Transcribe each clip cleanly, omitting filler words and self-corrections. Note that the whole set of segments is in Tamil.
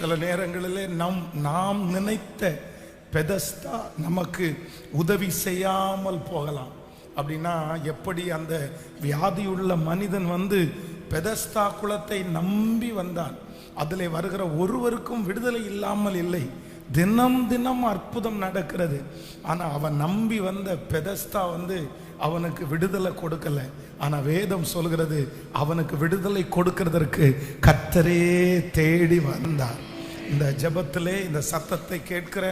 சில நேரங்களிலே நாம் நினைத்த பெதஸ்தா நமக்கு உதவி செய்யாமல் போகலாம். அப்படின்னா எப்படி அந்த வியாதியுள்ள மனிதன் பெதஸ்தா குலத்தை நம்பி வந்தான். அதில் வருகிற ஒருவருக்கும் விடுதலை இல்லாமல் இல்லை. தினம் தினம் அற்புதம் நடக்கிறது. ஆனால் அவன் நம்பி வந்த பெதஸ்தா அவனுக்கு விடுதலை கொடுக்கல. ஆனால் வேதம் சொல்கிறது அவனுக்கு விடுதலை கொடுக்கிறதற்கு கர்த்தரே தேடி வந்தார். இந்த ஜெபத்திலே இந்த சத்தத்தை கேட்கிற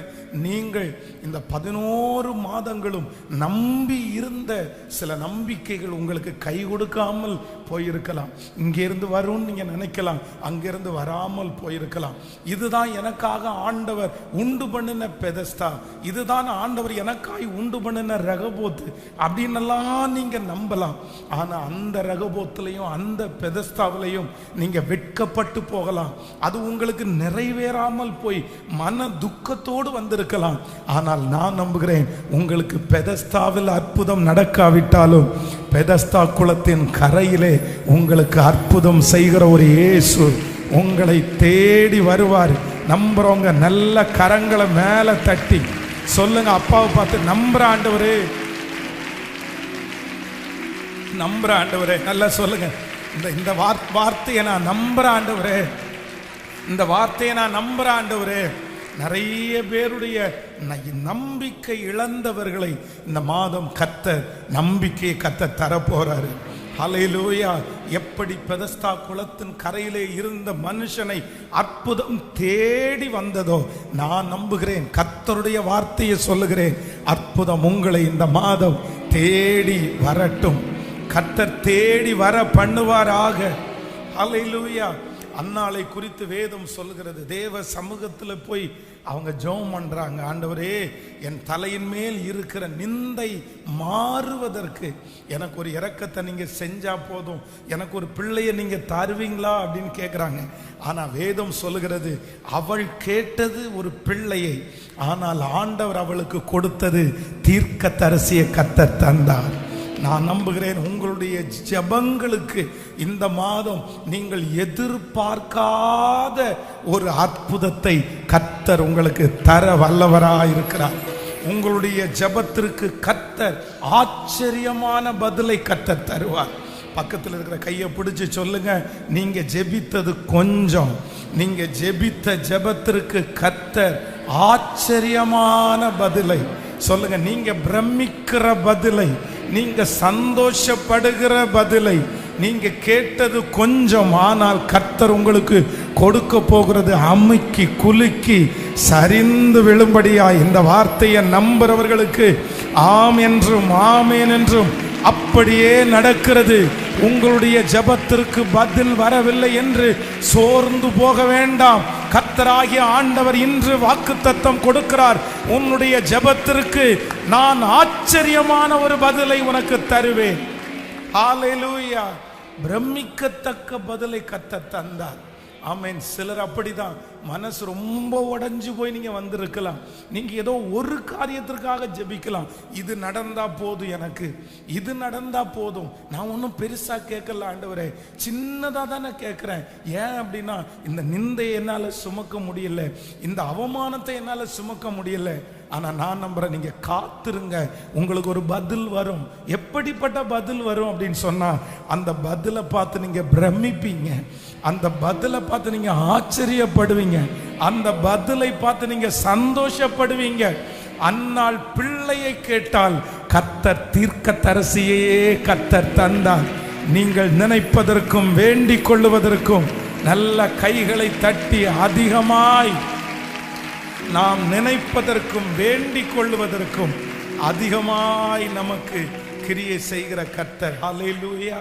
நீங்கள் இந்த 11 மாதங்களும் நம்பி இருந்த சில நம்பிக்கைகள் உங்களுக்கு கை கொடுக்காமல் போயிருக்கலாம். இங்கிருந்து வரும்னு நீங்க நினைக்கலாம், அங்கிருந்து வராமல் போயிருக்கலாம். இதுதான் எனக்காக ஆண்டவர் உண்டு பண்ணின பெதஸ்தா, இதுதான் ஆண்டவர் எனக்காய் உண்டு பண்ணின ரகபோத்து அப்படின்னெல்லாம் நீங்க நம்பலாம். ஆனா அந்த ரகபோத்துலையும் அந்த பெதஸ்தாவிலையும் நீங்க வெட்கப்பட்டு போகலாம். அது உங்களுக்கு நிறைவேறாமல் போய் மன துக்கத்தோடு வந்திருக்கலாம். ஆனால் நான் நம்புகிறேன், உங்களுக்கு பெதஸ்தாவில் அற்புதம் நடக்காவிட்டாலும் பெதஸ்தா குளத்தின் கரையிலே உங்களுக்கு அற்புதம் செய்கிற ஒரு இயேசு உங்களை தேடி வருவார். நம்புறவங்க நல்ல கரங்களை மேல தட்டி சொல்லுங்க, அப்பாவை பார்த்து நம்புற ஆண்டவரே, நம்புற ஆண்டவரே. நல்லா சொல்லுங்க, இந்த வார்த்தையை நான் நம்புற ஆண்டவரே, இந்த வார்த்தையை நான் நம்புற ஆண்டவரே. நிறைய பேருடைய நம்பிக்கை இழந்தவர்களை இந்த மாதம் கர்த்தர் நம்பிக்கையை கர்த்தர் தரப்போறாரு. ஹல்லேலூயா. எப்படி பெதஸ்தா குளத்தின் கரையிலே இருந்த மனுஷனை அற்புதம் தேடி வந்ததோ, நான் நம்புகிறேன், கர்த்தருடைய வார்த்தையை சொல்லுகிறேன், அற்புதம் உங்களை இந்த மாதம் தேடி வரட்டும். கர்த்தர் தேடி வர பண்ணுவாராக. ஹல்லேலூயா. அன்னாளை குறித்து வேதம் சொல்கிறது, தேவ சமூகத்தில் போய் அவங்க ஜெபம் பண்றாங்க, ஆண்டவரே என் தலையின் மேல் இருக்கிற நிந்தை மாறுவதற்கு எனக்கு ஒரு இரக்கத்தை நீங்க செஞ்சா போதும், எனக்கு ஒரு பிள்ளையை நீங்க தருவீங்களா அப்படின்னு கேட்குறாங்க. ஆனா வேதம் சொல்லுகிறது, அவள் கேட்டது ஒரு பிள்ளையை, ஆனால் ஆண்டவர் அவளுக்கு கொடுத்தது தீர்க்கதரிசியை கர்த்தர் தந்தார். நான் நம்புகிறேன், உங்களுடைய ஜெபங்களுக்கு இந்த மாதம் நீங்கள் எதிர்பார்க்காத ஒரு அற்புதத்தை கர்த்தர் உங்களுக்கு தர வல்லவராயிருக்கிறார். உங்களுடைய ஜெபத்திற்கு கர்த்தர் ஆச்சரியமான பதிலை கர்த்தர் தருவார். பக்கத்தில் இருக்கிற கையை பிடிச்சு சொல்லுங்க, நீங்க ஜெபித்தது கொஞ்சம், நீங்க ஜெபித்த ஜெபத்திற்கு கர்த்தர் ஆச்சரியமான பதிலை சொல்லுங்க. நீங்க பிரமிக்கிற பதிலை, நீங்க சந்தோஷப்படுகிற பதிலை, நீங்க கேட்டது கொஞ்சம், ஆனால் கர்த்தர் உங்களுக்கு கொடுக்க போகிறது அமுக்கி குலுக்கி சரிந்து விழும்படியா. இந்த வார்த்தையை நம்புறவர்களுக்கு ஆம் என்றும் ஆமேன் என்றும் அப்படியே நடக்கிறது. உங்களுடைய ஜெபத்திற்கு பதில் வரவில்லை என்று சோர்ந்து போக வேண்டாம். கர்த்தராகிய ஆண்டவர் இன்று வாக்குத்தத்தம் கொடுக்கிறார், உன்னுடைய ஜெபத்திற்கு நான் ஆச்சரியமான ஒரு பதிலை உனக்கு தருவேன். ஹல்லேலூயா. பிரமிக்கத்தக்க பதிலை கர்த்தர் தந்தார். ஆமென். சிலர் அப்படிதான், மனசு ரொம்ப உடைஞ்சு போய் நீங்க வந்திருக்கலாம். நீங்க ஏதோ ஒரு காரியத்திற்காக ஜெபிக்கலாம், இது நடந்தா போதும், எனக்கு இது நடந்தா போதும், நான் ஒன்றும் பெருசா கேட்கல ஆண்டவரே, சின்னதா தானே கேட்கிறேன். ஏன் அப்படின்னா, இந்த நிந்தையை என்னால சுமக்க முடியல, இந்த அவமானத்தை என்னால சுமக்க முடியல. ஆனா நான் நம்புறேன், நீங்க காத்திருங்க, உங்களுக்கு ஒரு பதில் வரும். எப்படிப்பட்ட பதில் வரும் அப்படின்னு சொன்னா, அந்த பதிலை பார்த்து நீங்க பிரமிப்பீங்க, அந்த பதிலை பார்த்து நீங்க ஆச்சரியப்படுவீங்க, அந்த பதிலை பார்த்து நீங்க சந்தோஷப்படுவீங்க. அன்னாள் பிள்ளையை கேட்டால் கர்த்தர் தீர்க்கதரிசியையே கர்த்தர் தந்தார். நீங்கள் நினைப்பதற்கும் வேண்டிக் கொள்ளுவதற்கும் நல்ல கைகளை தட்டி அதிகமாய், நாம் நினைப்பதற்கும் வேண்டிக் கொள்ளுவதற்கும் அதிகமாய் நமக்கு கிரியை செய்கிற கர்த்தர். ஹல்லேலூயா.